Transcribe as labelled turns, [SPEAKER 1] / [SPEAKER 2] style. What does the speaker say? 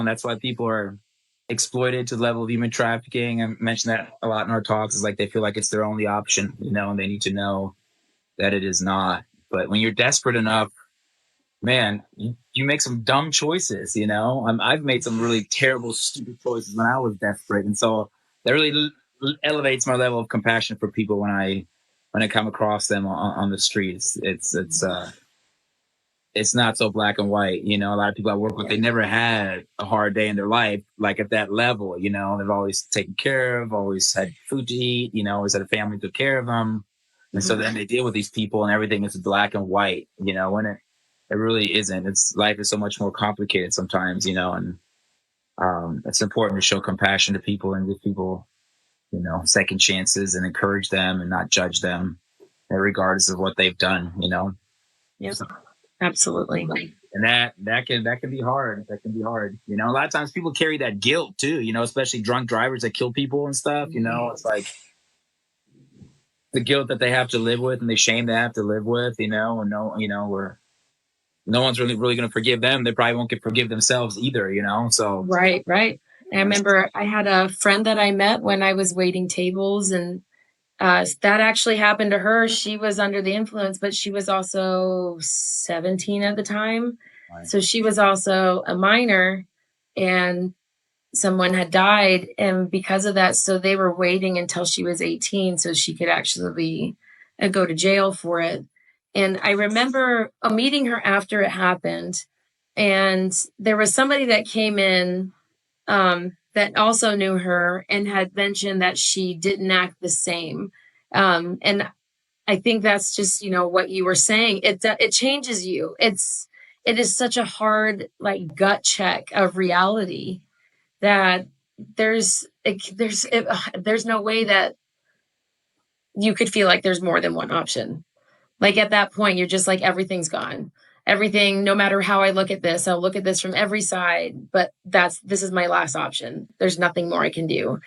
[SPEAKER 1] And that's why people are exploited to the level of human trafficking. I mentioned that a lot in our talks. Is like they feel like it's their only option, and they need to know that it is not. But when you're desperate enough, man, you make some dumb choices. I've made some really terrible, stupid choices when I was desperate, and so that really elevates my level of compassion for people when I come across them on the streets. It's not so black and white. A lot of people I work with, they never had a hard day in their life, like at that level. They've always taken care of, always had food to eat, always had a family who took care of them. And so then they deal with these people and everything is black and white, when it really isn't. Life is so much more complicated sometimes, and it's important to show compassion to people and give people, second chances and encourage them and not judge them regardless of what they've done.
[SPEAKER 2] Yep. Absolutely.
[SPEAKER 1] And that can be hard. That can be hard. A lot of times people carry that guilt too, especially drunk drivers that kill people and stuff. It's like the guilt that they have to live with and the shame they have to live with, and where no one's really going to forgive them. They probably won't forgive themselves either, so.
[SPEAKER 2] Right. I remember I had a friend that I met when I was waiting tables, and that actually happened to her. She was under the influence, but she was also 17 at the time.
[SPEAKER 1] Right.
[SPEAKER 2] So she was also a minor, and someone had died. And because of that, so they were waiting until she was 18 so she could actually go to jail for it. And I remember meeting her after it happened. And there was somebody that came in that also knew her and had mentioned that she didn't act the same. And I think that's just, what you were saying. It changes you. It is such a hard, gut check of reality that there's no way that you could feel like there's more than one option. At that point, you're just like, everything's gone. Everything, no matter how I look at this, I'll look at this from every side, but this is my last option. There's nothing more I can do.